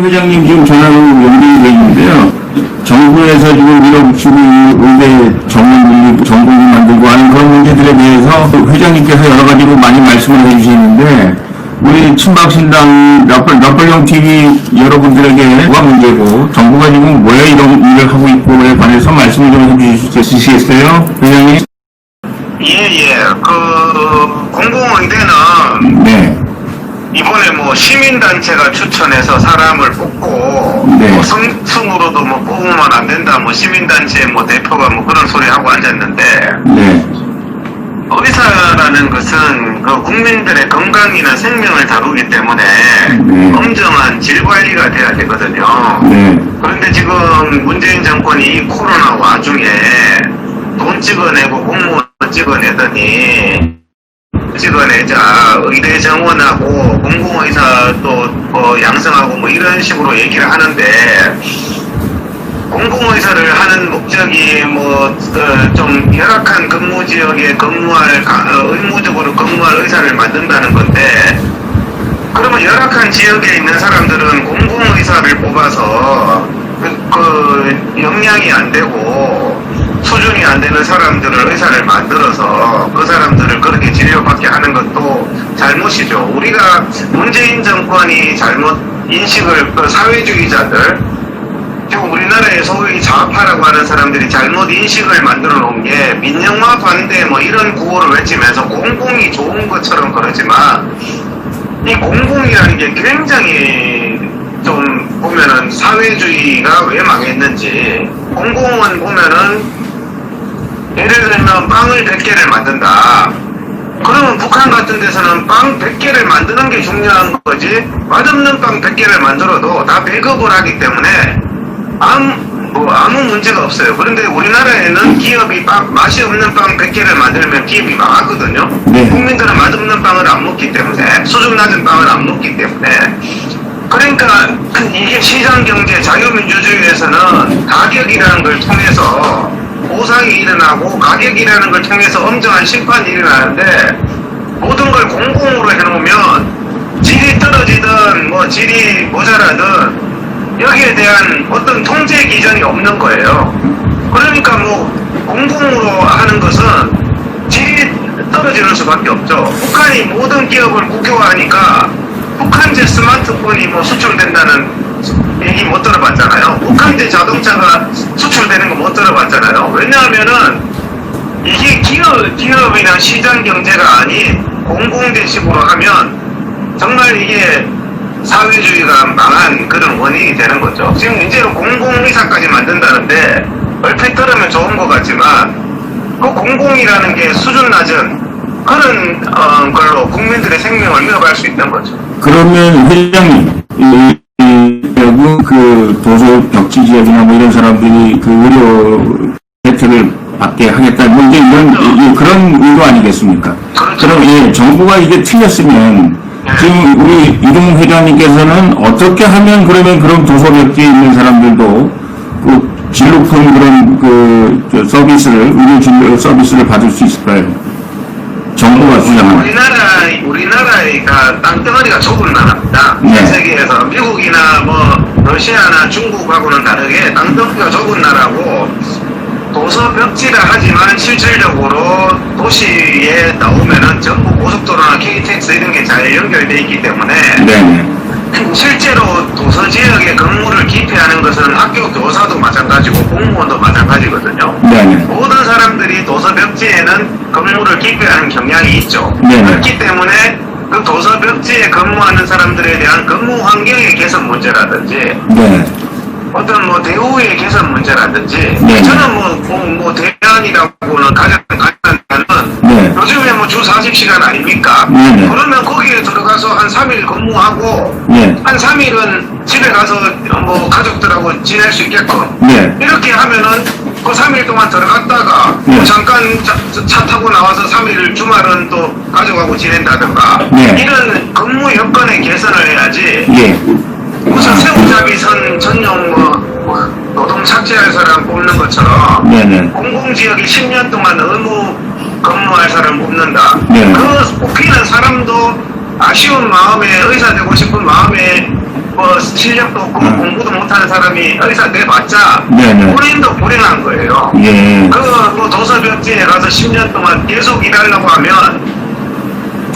회장님 지금 전화로 연결이 돼 있는데요. 정부에서 지금 밀어붙이고 의대 전공을 만들고 하는 그런 문제들에 대해서 회장님께서 여러 가지로 많이 말씀을 해주시는데 우리 친박신당 러플형 TV 여러분들에게 뭐가 문제고 정부가 지금 왜 이런 일을 하고 있고에 관해서 말씀을 좀 해주실 수 있으시겠어요? 회장님? 예. 공공의대는 네. 이번에 뭐 시민단체가 추천해서 사람을 뽑고 네. 뭐 성으로도 뭐 뽑으면 안 된다 뭐 시민단체 뭐 대표가 뭐 그런 소리 하고 앉았는데 네. 의사라는 것은 그 국민들의 건강이나 생명을 다루기 때문에 네. 엄정한 질 관리가 돼야 되거든요. 네. 그런데 지금 문재인 정권이 이 코로나 와중에 돈 찍어내고 공무원 찍어내자 의대 정원하고 공공의사 또 뭐 양성하고 뭐 이런 식으로 얘기를 하는데 공공의사를 하는 목적이 뭐 좀 열악한 근무 지역에 의무적으로 근무할 의사를 만든다는 건데 그러면 열악한 지역에 있는 사람들은 공공의사를 뽑아서 그 역량이 안 되고 수준이 안 되는 사람들을 의사를 만들어서 그 사람들을 그렇게 진료받게 하는 것도 잘못이죠. 우리가 문재인 정권이 잘못 인식을 그 사회주의자들 지금 우리나라의 소위 좌파라고 하는 사람들이 잘못 인식을 만들어 놓은 게 민영화 반대 뭐 이런 구호를 외치면서 공공이 좋은 것처럼 그러지만 이 공공이라는 게 굉장히 좀 보면은 사회주의가 왜 망했는지 공공은 보면은 예를 들면 빵을 100개를 만든다. 그러면 북한 같은 데서는 빵 100개를 만드는 게 중요한 거지 맛없는 빵 100개를 만들어도 다 배급을 하기 때문에 아무 문제가 없어요. 그런데 우리나라에는 기업이 맛이 없는 빵 100개를 만들면 기업이 망하거든요. 네. 국민들은 맛없는 빵을 안 먹기 때문에 수준 낮은 빵을 안 먹기 때문에 그러니까 이게 시장경제 자유민주주의에서는 가격이라는 걸 통해서 보상이 일어나고 가격이라는 걸 통해서 엄정한 심판이 일어나는데 모든 걸 공공으로 해놓으면 질이 떨어지든 뭐 질이 모자라든 여기에 대한 어떤 통제 기전이 없는 거예요. 그러니까 뭐 공공으로 하는 것은 질이 떨어지는 수밖에 없죠. 북한이 모든 기업을 국유화하니까 북한제 스마트폰이 뭐 수출된다는 얘기 못 들어봤잖아요. 북한제 자동차가 수출되는 거 못 들어봤잖아요. 왜냐하면은 이게 기업이나 시장 경제가 아닌 공공대식으로 하면 정말 이게 사회주의가 망한 그런 원인이 되는 거죠. 지금 이제는 공공의사까지 만든다는데 얼핏 들으면 좋은 것 같지만 그 공공이라는 게 수준 낮은 그런 걸로 국민들의 생명을 위협할 수 있는 거죠. 그러면 회장님, 그 도서 벽지 지역이나 뭐 이런 사람들이 그 의료 혜택을 받게 하겠다, 뭐 이제 이런 그런 의도 아니겠습니까? 그렇죠. 그럼 정부가 이게 틀렸으면 지금 우리 이동훈 회장님께서는 어떻게 하면 그러면 그런 도서 벽지에 있는 사람들도 그 질 높은 그런 의료 진료 서비스를 받을 수 있을까요? 정부가 주장하는. 우리나라가 땅덩어리가 좁은 나라입니다. 네. 세계에서 미국이나 뭐 러시아나 중국하고는 다르게 땅덩어리가 좁은 나라고 도서 벽지라 하지만 실질적으로 도시에 나오면은 전부 고속도로나 KTX 이런 게 잘 연결돼 있기 때문에 네. 실제로 도서 지역에 근무를 기피하는 것은 학교 교사도 마찬가지고 공무원도 마찬가지거든요. 네. 모든 사람들이 도서 벽지에는 근무를 기피하는 경향이 있죠. 네네. 그렇기 때문에 그 도서 벽지에 근무하는 사람들에 대한 근무 환경의 개선 문제라든지 네. 어떤 뭐 대우의 개선 문제라든지 네. 저는 뭐 대안이라고는 가장 간단한 네. 요즘에 뭐 주 40시간 아닙니까? 네. 그러면 거기에 들어가서 한 3일 근무하고 네. 한 3일은 집에 가서 뭐 가족들하고 지낼 수 있게끔 네. 이렇게 하면은 그 3일 동안 들어갔다가 네. 뭐 잠깐 차 타고 나와서 3일 주말은 또 가족하고 지낸다든가 네. 이런 근무 여건의 개선을 해야지 예. 무슨 새우잡이선 전용 뭐 노동 삭제할 사람 뽑는 것처럼 네네. 공공지역에 10년 동안 의무 근무할 사람 뽑는다. 네. 그 뽑히는 사람도 아쉬운 마음에 의사 되고 싶은 마음에 뭐 실력도 없고 뭐 공부도 못하는 사람이 의사 내봤자 네네. 본인도 불행한 거예요. 예. 뭐 도서벽지에 가서 10년 동안 계속 일하려고 하면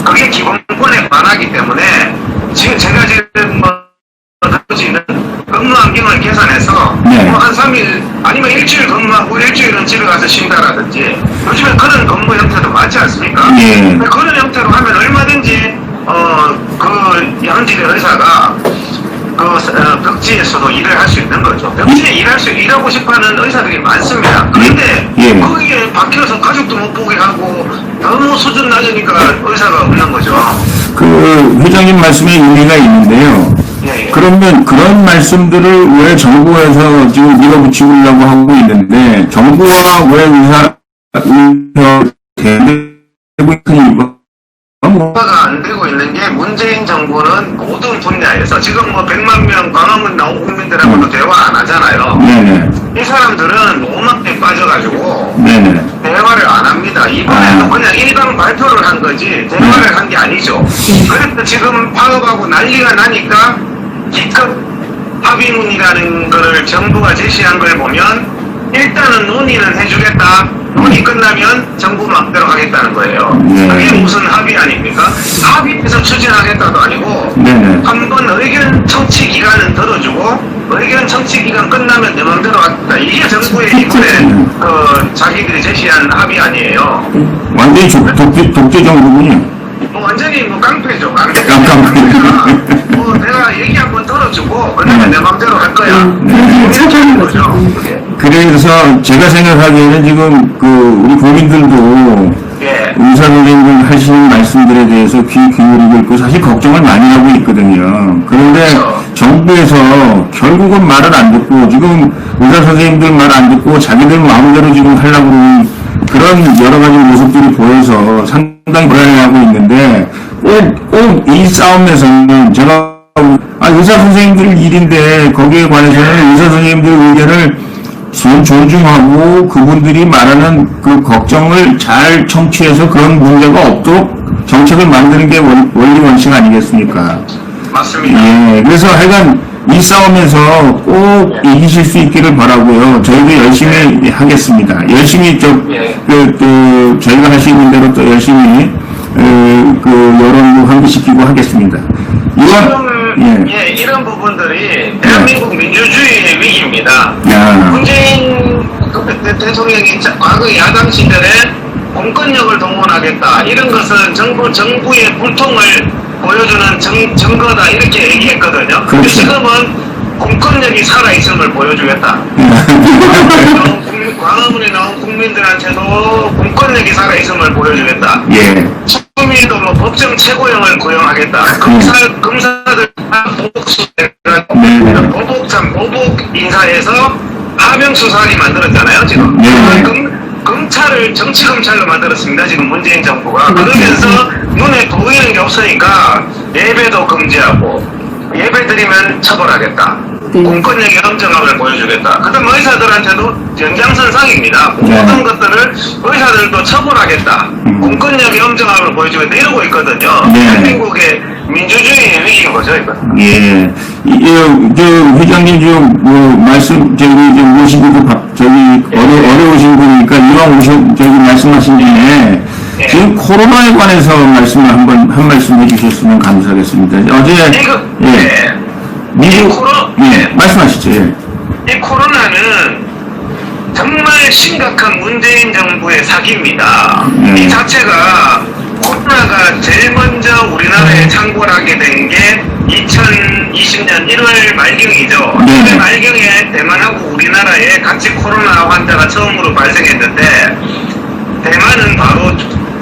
그게 기본권에 반하기 때문에 지금 제가 지금 뭐 지금 근무 환경을 계산해서 네. 뭐 한 3일 아니면 일주일 근무하고 일주일은 집에 가서 쉰다라든지 요즘에 그런 근무 형태도 많지 않습니까? 예. 그런 형태로 하면 얼마든지 그 현직의 의사가 벽지에서도 일을 할 수 있는 거죠. 벽지에 일하고 싶어하는 의사들이 많습니다. 그런데 예. 거기에 박혀서 가족도 못 보게 하고 너무 수준 낮으니까 의사가 없는 거죠. 그 회장님 말씀에 의미가 있는데요. 예, 예. 그러면 그런 말씀들을 왜 정부에서 지금 밀어붙이려고 하고 있는데 정부와 왜 의사 대고 있는 이유가 가 안 되고 있는 게 문재인 정부는 모든 분야에서 지금 뭐 100만 명 광화문 나온 국민들하고도 대화 안 하잖아요. 네네. 이 사람들은 오막에 빠져가지고 네네. 대화를 안 합니다. 이번에도 그냥 일방 발표를 한 거지 대화를 한 게 아니죠. 그래서 지금 파업하고 난리가 나니까 기껏 합의문이라는 거를 정부가 제시한 걸 보면 일단은 논의는 해주겠다. 논의 끝나면 정부 맘대로 하겠다는 거예요. 그게 무슨 합의 아닙니까? 합의해서 추진하겠다도 아니고 네네. 한번 의견 청취 기간은 들어주고 의견 청취 기간 끝나면 내 맘대로 하겠다. 이게 정부의 이번에 자기들이 제시한 합의 아니에요. 완전히 독재 정부군요. 완전히 뭐 깡패죠. 깡패. 뭐 내가 얘기 한번 들어주고 그러면 내 맘대로 할 거야. 차지하는 거죠. 그게. 그래서 제가 생각하기에는 지금 우리 국민들도 예. 의사 선생님들 하시는 말씀들에 대해서 귀 기울이고 있고 사실 걱정을 많이 하고 있거든요. 그런데 그렇죠. 정부에서 결국은 말을 안 듣고 지금 의사 선생님들 말 안 듣고 자기들 마음대로 지금 하려고 하는 그런 여러 가지 모습들이 보여서 상당히 불안해하고 있는데 꼭 이 싸움에서는 제가 의사 선생님들 일인데 거기에 관해서는 의사 선생님들 의견을 존중하고 그분들이 말하는 그 걱정을 잘 청취해서 그런 문제가 없도록 정책을 만드는 게 원리 원칙 아니겠습니까? 맞습니다. 예, 그래서 하여간 이 싸움에서 꼭 이기실 수 있기를 바라고요. 저희도 열심히 하겠습니다. 열심히 저희가 할 수 있는 대로 또 열심히 여론도 환기시키고 하겠습니다. 이런 부분들이 대한민국 민주주의의 위기입니다. 야. 문재인 대통령이 과거 야당 시절에 공권력을 동원하겠다. 이런 것은 정부의 불통을 보여주는 증거다. 이렇게 얘기했거든요. 근데 그렇죠. 지금은 공권력이 살아있음을 보여주겠다. 광화문에 나온 국민들한테도 공권력이 살아있음을 보여주겠다. 예. 국민도 뭐 법정 최고형을 고용하겠다. 검사들 보복 인사에서 하명 수사관이 만들었잖아요. 지금 검찰을 정치 검찰로 만들었습니다. 지금 문재인 정부가 그러면서 눈에 보이는 게 없으니까 예배도 금지하고 예배 드리면 처벌하겠다. 공권력의 엄정함을 보여주겠다. 그다음 의사들한테도 연장선상입니다. 모든 것들을 의사들도 처벌하겠다. 공권력의 엄정함을 보여주겠다. 이러고 있거든요. 대한민국의 민주주의의 위기인 거죠, 이거. 예. 회장님 지금 말씀 모시고 어려우신 분이니까 이왕 말씀하신 김에 지금 코로나에 관해서 말씀을 한 말씀 해주셨으면 감사하겠습니다. 어제 말씀하시죠. 이 코로나는 정말 심각한 문재인 정부의 사기입니다. 이 자체가 코로나가 제일 먼저 우리나라에 창궐하게 된 게 2020년 1월 말경이죠. 1월 말경에 대만하고 우리나라에 같이 코로나 환자가 처음으로 발생했는데 대만은 바로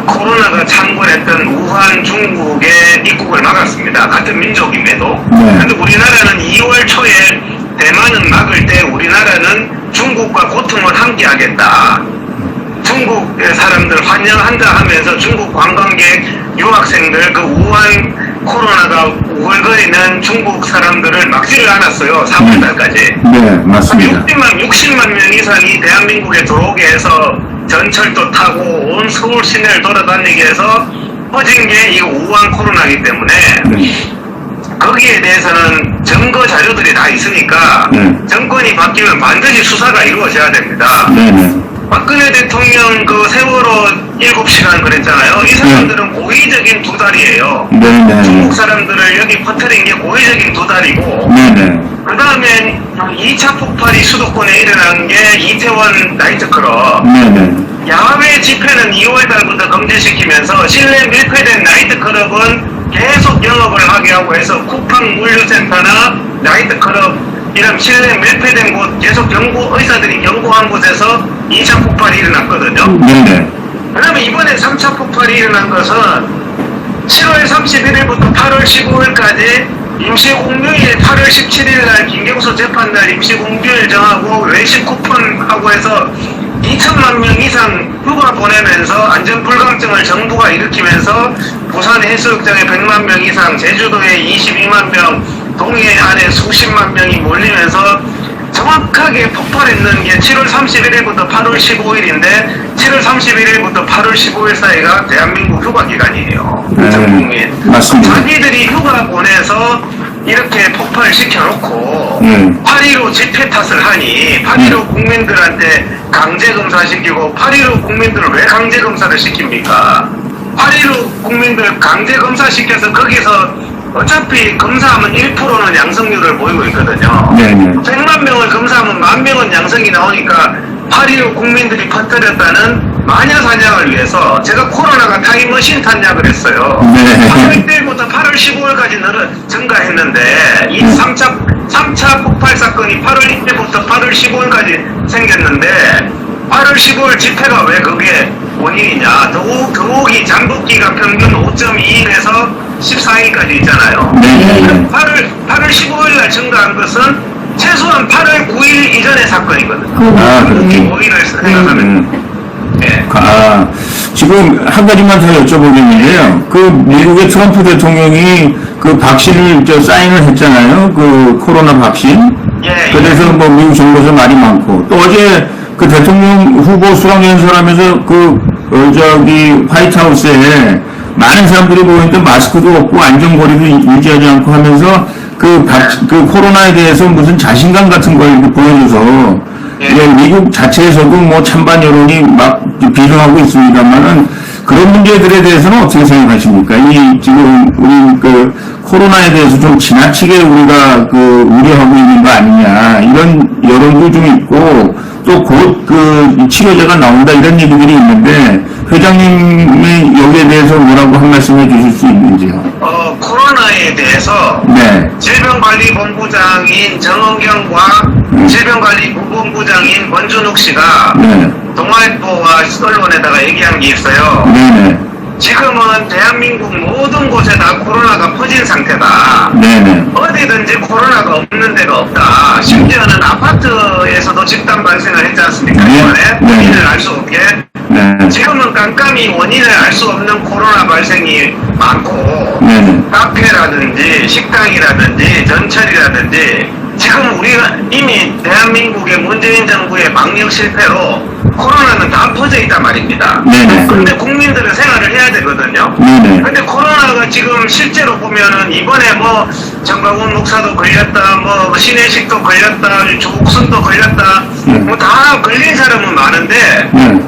코로나가 창궐했던 우한 중국의 입국을 막았습니다. 같은 민족임에도. 그런데 우리나라는 2월 초에 대만은 막을 때 우리나라는 중국과 고통을 함께하겠다. 중국의 사람들 환영한다 하면서 중국 관광객, 유학생들, 그 우한 코로나가 우글거리는 중국 사람들을 막지를 않았어요. 3월달까지. 네, 맞습니다. 60만 명 이상이 대한민국에 들어오게 해서 전철도 타고 온 서울 시내를 돌아다니게 해서 퍼진 게 이 우한 코로나이기 때문에 거기에 대해서는 증거 자료들이 다 있으니까 정권이 바뀌면 반드시 수사가 이루어져야 됩니다. 네네. 박근혜 대통령 그 세월호 7시간 그랬잖아요. 이 사람들은 고의적인 도달이에요. 네네. 중국 사람들을 여기 퍼뜨린 게 고의적인 도달이고, 네네. 그 다음에 2차 폭발이 수도권에 일어난 게 이태원 나이트클럽. 네네. 야외 집회는 2월 달부터 금지시키면서 실내 밀폐된 나이트클럽은 계속 영업을 하게 하고 해서 쿠팡 물류센터나 나이트클럽 이런 실내 밀폐된 곳 계속 의사들이 경고한 곳에서 2차 폭발이 일어났거든요. 네네. 그러면 이번에 3차 폭발이 일어난 것은 7월 31일부터 8월 15일까지 임시공휴일 8월 17일 날 김경수 재판날 임시공휴일 정하고 외식 쿠폰하고 해서 2천만 명 이상 휴가 보내면서 안전불감증을 정부가 일으키면서 부산 해수욕장에 100만 명 이상, 제주도에 22만 명, 동해 안에 수십만 명이 몰리면서 정확하게 폭발했는 게 7월 31일부터 8월 15일인데 7월 31일부터 8월 15일 사이가 대한민국 휴가 기간이에요. 전 국민. 맞습니다. 자기들이 휴가 보내서 이렇게 폭발시켜놓고 8.15 집회 탓을 하니 8.15 국민들한테 강제검사시키고 8.15 국민들을 왜 강제검사를 시킵니까? 8.15 국민들 강제검사시켜서 거기서 어차피 검사하면 1%는 양성률을 보이고 있거든요. 네네. 100만 명을 검사하면 10,000명은 양성이 나오니까 8.15 국민들이 퍼뜨렸다는 마녀사냥을 위해서 제가 코로나가 타임머신 탔냐고 했어요. 네. 8월 1일부터 8월 15일까지 증가했는데 이 3차 폭발 사건이 8월 1일부터 8월 15일까지 생겼는데 8월 15일 집회가 왜 그게 원인이냐. 더욱이 잠복기가 평균 5.2일에서 14일까지 있잖아요. 네. 8월 15일 날 증가한 것은 최소한 8월 9일 이전의 사건이거든요. 아, 그렇게. 5일을 생각하면. 네. 아, 지금 한 가지만 더 여쭤보겠는데요. 그 미국의 트럼프 대통령이 그 박신을 사인을 했잖아요. 그 코로나 박신. 예, 그래서 뭐 미국 정부에서 말이 많고 또 어제 그 대통령 후보 수락연설하면서 저기 화이트하우스에 많은 사람들이 모이는데 마스크도 없고 안전거리도 유지하지 않고 하면서 그 코로나에 대해서 무슨 자신감 같은 걸 이렇게 보여줘서 예, 미국 자체에서도 뭐 찬반 여론이 막 비중하고 있습니다만은 그런 문제들에 대해서는 어떻게 생각하십니까? 이 지금 우리 그 코로나에 대해서 좀 지나치게 우리가 우려하고 있는 거 아니냐 이런 여론도 좀 있고 또 곧 치료제가 나온다 이런 얘기들이 있는데 회장님이 여기에 대해서 뭐라고 한 말씀 해주실 수 있는지요? 코로나에 대해서 네. 질병관리본부장인 정은경과 질병관리본부장인 권준욱 씨가 네. 동아일보와 언론에다가 얘기한 게 있어요. 네네. 지금은 대한민국 모든 곳에 다 코로나가 퍼진 상태다. 네네. 어디든지 코로나가 없는 데가 없다. 심지어는 아파트에서도 집단 발생을 했지 않습니까? 네. 이번에 네. 원인을 알 수 없게. 네. 지금은 깜깜이 원인을 알 수 없는 코로나 발생이 많고 네네. 카페라든지 식당이라든지 전철이라든지 지금 우리가 이미 대한민국의 문재인 정부의 방역 실패로 코로나는 다 퍼져 있단 말입니다. 네네. 근데 국민들은 생활을 해야 되거든요. 네네. 근데 코로나가 지금 실제로 보면은 이번에 뭐 정광훈 목사도 걸렸다, 뭐 신혜식도 걸렸다, 조국순도 걸렸다, 뭐 다 걸린 사람은 많은데 네.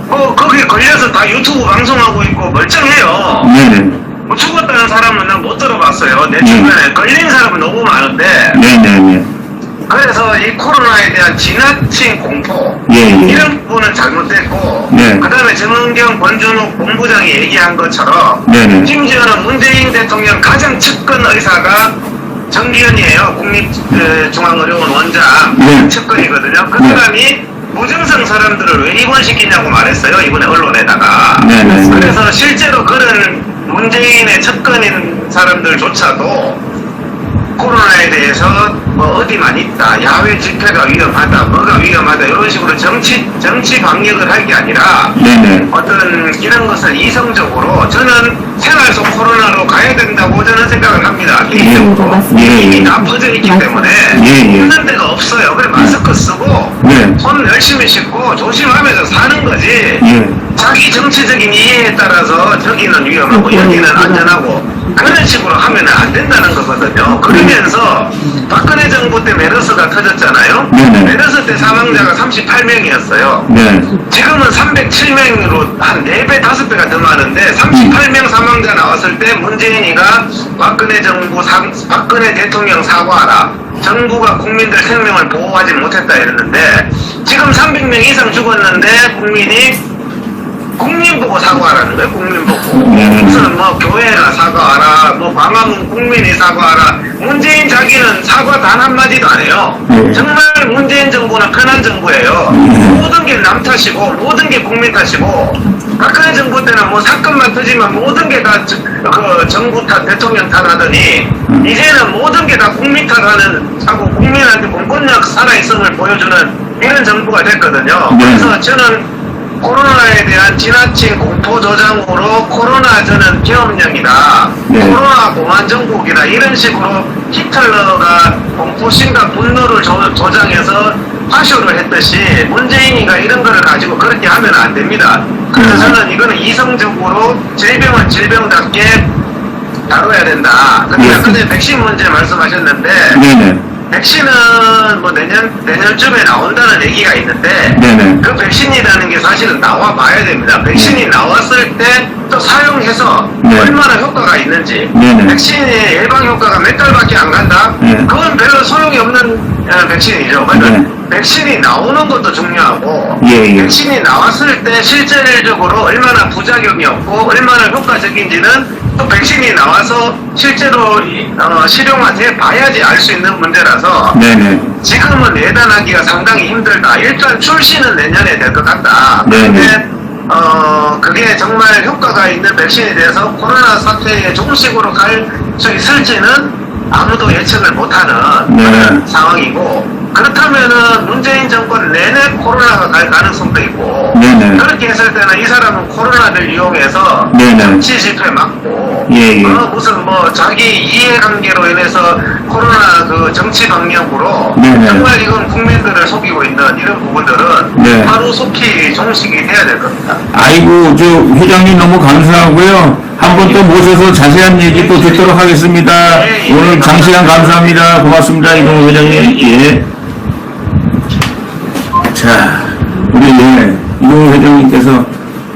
뭐 거기 걸려서 다 유튜브 방송하고 있고 멀쩡해요. 네네. 뭐 죽었다는 사람은 난 못 들어봤어요. 내 주변에 걸린 사람은 너무 많은데. 네네네. 그래서 이 코로나에 대한 지나친 공포 예. 이런 부분은 잘못됐고 네. 그 다음에 정은경 권준욱 본부장이 얘기한 것처럼 네네. 심지어는 문재인 대통령 가장 측근 의사가 정기현이에요. 국립중앙의료원 원장 네. 측근이거든요. 그 네. 사람이 무증상 사람들을 왜 입원시키냐고 말했어요. 이번에 언론에다가. 네네. 그래서 실제로 그런 문재인의 측근인 사람들조차도 코로나에 대해서 뭐 어디만 있다, 야외 집회가 위험하다, 뭐가 위험하다 이런 식으로 정치 방역을 할 게 아니라 네네. 어떤 이런 것을 이성적으로 저는 생활 속 코로나로 가야 된다고 저는 생각을 합니다. 개인적으로 예. 이미 다 퍼져 있기 때문에 예. 없는 데가 없어요. 그래 마스크 쓰고 네. 손 열심히 씻고 조심하면서 사는 거지. 예. 자기 정치적인 이해에 따라서 저기는 위험하고 여기는 안전하고 그런 식으로 하면 안 된다는 거거든요. 그러면서 박근혜 정부 때 메르스가 터졌잖아요. 네네. 메르스 때 사망자가 38명이었어요. 네. 지금은 307명으로 한 4배, 5배가 더 많은데 38명 사망자 나왔을 때 문재인이가 박근혜 정부, 박근혜 대통령 사과하라. 정부가 국민들 생명을 보호하지 못했다 이랬는데 지금 300명 이상 죽었는데 국민 보고 사과하라는 거예요. 국민 보고. 무슨 뭐 교회나 사과하라, 뭐 광화문 국민이 사과하라. 문재인 자기는 사과 단 한마디도 안 해요. 정말 문재인 정부는 편한 정부예요. 모든 게 남 탓이고 모든 게 국민 탓이고 박근혜 정부 때는 뭐 사건만 터지면 모든 게 다 그 정부 탓, 대통령 탓하더니 이제는 모든 게 다 국민 탓하는 하고 국민한테 공권력 살아있음을 보여주는 이런 정부가 됐거든요. 그래서 저는 코로나에 대한 지나친 공포조장으로 코로나 저는 계엄령이다. 코로나 공안 정국이다. 이런 식으로 히틀러가 공포심과 분노를 조장해서 파쇼를 했듯이 문재인이가 이런 거를 가지고 그렇게 하면 안 됩니다. 그래서 저는 이거는 이성적으로 질병은 질병답게 다뤄야 된다. 근데 아까 전에 백신 문제 말씀하셨는데 네네. 백신은 뭐 내년쯤에 나온다는 얘기가 있는데 네네. 그 백신이라는 게 사실은 나와 봐야 됩니다. 백신이 나왔을 때 또 사용해서 얼마나 효과가 있는지. 백신의 예방 효과가 몇 달밖에 안 간다? 그건 별로 소용이 없는 백신이죠. 그러니까 백신이 나오는 것도 중요하고 백신이 나왔을 때 실질적으로 얼마나 부작용이 없고 얼마나 효과적인지는 또 백신이 나와서 실제로 실용화돼 봐야지 알 수 있는 문제라서 지금은 예단하기가 상당히 힘들다. 일단 출시는 내년에 될 것 같다. 그런데 그게 정말 효과가 있는 백신에 대해서 코로나 사태에 조금씩으로 갈 수 있을지는 아무도 예측을 못하는 그런 상황이고 그렇다면은 문재인 정권 내내 코로나가 갈 가능성도 있고 그렇게 했을 때는 이 사람은 코로나를 이용해서 정치 집회 막고 무슨 뭐 자기 이해관계로 인해서 코로나 그 정치 방역으로 정말 이건 국민들을 속이고 있는 이런 부분들은 바로 속히 종식이 돼야 될 겁니다. 아이고 저 회장님 너무 감사하고요. 한 번 또 모셔서 자세한 얘기 또 듣도록 하겠습니다. 오늘 장시간 감사합니다. 고맙습니다. 이동호 회장님. 예. 자, 우리 이동호 회장님께서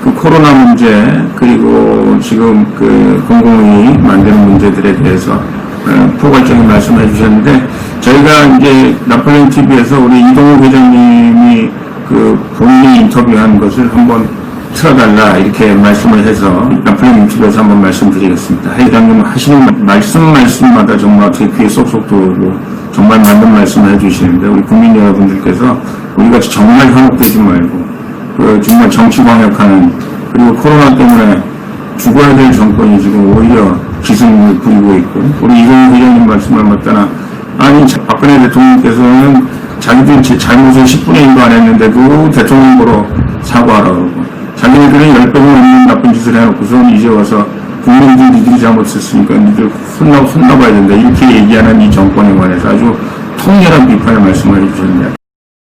그 코로나 문제 그리고 지금 그 공공이 만드는 문제들에 대해서 포괄적인 말씀해 주셨는데 저희가 이제 나폴레옹 TV에서 우리 이동호 회장님이 그 본인이 인터뷰한 것을 한번 틀어달라 이렇게 말씀을 해서 나폴레옹 TV에서 한번 말씀드리겠습니다. 회장님 하시는 말씀마다 정말 어떻게 귀에 쏙쏙 들어오고 정말 맞는 말씀을 해주시는데 우리 국민 여러분들께서 우리같이 정말 현혹되지 말고 그 정말 정치 광역하는 그리고 코로나 때문에 죽어야 될 정권이 지금 오히려 기승을 부리고 있고 우리 이동호 회장님 말씀을 맞다나 아니 박근혜 대통령께서는 자기들 제 잘못을 10분의 1도 안 했는데도 대통령 보러 사과하라고 그러고 자기네들은 10배가 넘는 나쁜 짓을 해놓고선 이제 와서 국민들 니들이 잘못했으니까 니들 혼나봐야 된다 이렇게 얘기하는 이 정권에 관해서 아주 통렬한 비판의 말씀을 해주셨네요.